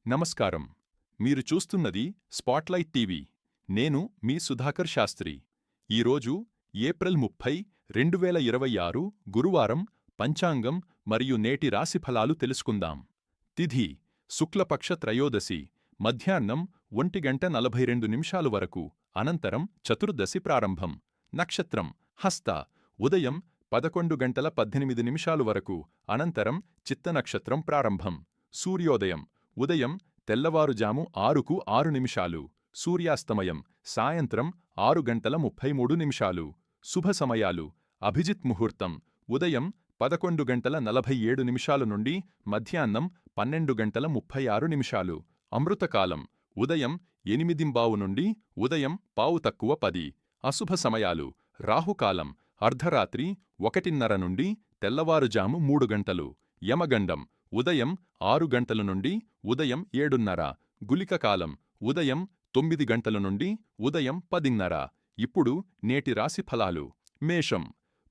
నమస్కారం. మీరు చూస్తున్నది స్పాట్లైట్ టీవీ. నేను మీ సుధాకర్ శాస్త్రి. ఈరోజు ఏప్రిల్ 30, 2026 గురువారం. పంచాంగం మరియు నేటి రాశిఫలాలు తెలుసుకుందాం. తిథి శుక్లపక్ష త్రయోదశి మధ్యాహ్నం 1:42 వరకు. అనంతరం చతుర్దశి ప్రారంభం. నక్షత్రం హస్త ఉదయం 11:18 వరకు. అనంతరం చిత్త నక్షత్రం ప్రారంభం. సూర్యోదయం ఉదయం తెల్లవారుజాము 6:06. సూర్యాస్తమయం సాయంత్రం 6:33. శుభ సమయాలు అభిజిత్ ముహూర్తం ఉదయం 11:47 నుండి మధ్యాహ్నం 12:36. అమృతకాలం ఉదయం 8:15 నుండి ఉదయం 9:10. అశుభ సమయాలు రాహుకాలం అర్ధరాత్రి 1:30 నుండి తెల్లవారుజాము 3 గంటలు. యమగండం ఉదయం 6 గంటల నుండి ఉదయం 7:30. గుళిక కాలం ఉదయం 9 గంటల నుండి ఉదయం 10:30. ఇప్పుడు నేటి రాశి ఫలాలు. మేషం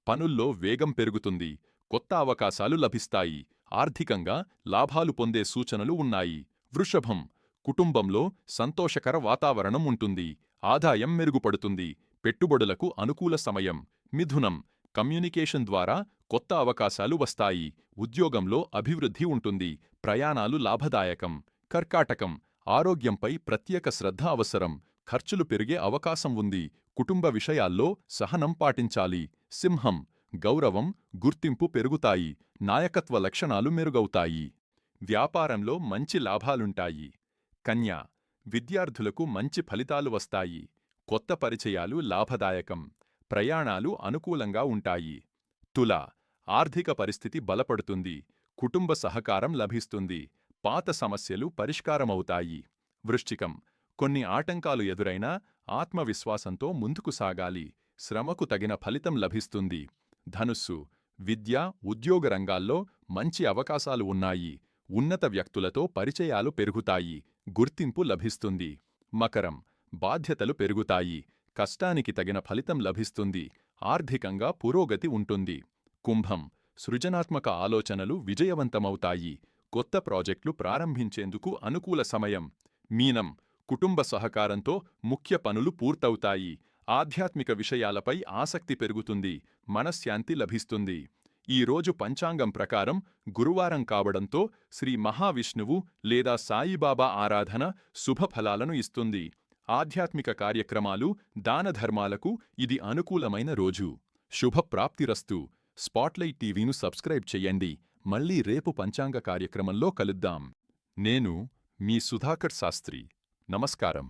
పనుల్లో వేగం పెరుగుతుంది. కొత్త అవకాశాలు లభిస్తాయి. ఆర్థికంగా లాభాలు పొందే సూచనలు ఉన్నాయి. వృషభం కుటుంబంలో సంతోషకర వాతావరణం ఉంటుంది. ఆదాయం మెరుగుపడుతుంది. పెట్టుబడులకు అనుకూల సమయం. మిథునం కమ్యూనికేషన్ ద్వారా కొత్త అవకాశాలు వస్తాయి. ఉద్యోగంలో అభివృద్ధి ఉంటుంది. ప్రయాణాలు లాభదాయకం. కర్కాటకం ఆరోగ్యంపై ప్రత్యేక శ్రద్ధ అవసరం. ఖర్చులు పెరిగే అవకాశం ఉంది. కుటుంబ విషయాల్లో సహనం పాటించాలి. సింహం గౌరవం, గుర్తింపు పెరుగుతాయి. నాయకత్వ లక్షణాలు మెరుగవుతాయి. వ్యాపారంలో మంచి లాభాలుంటాయి. కన్యా విద్యార్థులకు మంచి ఫలితాలు వస్తాయి. కొత్త పరిచయాలు లాభదాయకం. ప్రయాణాలు అనుకూలంగా ఉంటాయి. తుల ఆర్థిక పరిస్థితి బలపడుతుంది. కుటుంబ సహకారం లభిస్తుంది. పాత సమస్యలు పరిష్కారమవుతాయి. వృశ్చికం కొన్ని ఆటంకాలు ఎదురైనా ఆత్మవిశ్వాసంతో ముందుకు సాగాలి. శ్రమకు తగిన ఫలితం లభిస్తుంది. ధనుస్సు విద్య, ఉద్యోగ రంగాల్లో మంచి అవకాశాలు ఉన్నాయి. ఉన్నత వ్యక్తులతో పరిచయాలు పెరుగుతాయి. గుర్తింపు లభిస్తుంది. మకరం బాధ్యతలు పెరుగుతాయి. కష్టానికి తగిన ఫలితం లభిస్తుంది. ఆర్థికంగా పురోగతి ఉంటుంది. కుంభం సృజనాత్మక ఆలోచనలు విజయవంతమవుతాయి. కొత్త ప్రాజెక్టులు ప్రారంభించేందుకు అనుకూల సమయం. మీనం కుటుంబ సహకారంతో ముఖ్య పనులు పూర్తవుతాయి. ఆధ్యాత్మిక విషయాలపై ఆసక్తి పెరుగుతుంది. మనశ్శాంతి లభిస్తుంది. ఈరోజు పంచాంగం ప్రకారం గురువారం కావడంతో శ్రీ మహావిష్ణువు లేదా సాయిబాబా ఆరాధన శుభఫలాలను ఇస్తుంది. ఆధ్యాత్మిక కార్యక్రమాలు, దానధర్మాలకు ఇది అనుకూలమైన రోజు. శుభప్రాప్తిరస్తు. స్పాట్లైట్ టీవీను సబ్స్క్రైబ్ చెయ్యండి. మళ్ళీ రేపు పంచాంగ కార్యక్రమంలో కలుద్దాం. నేను మీ సుధాకర్ శాస్త్రి. నమస్కారం.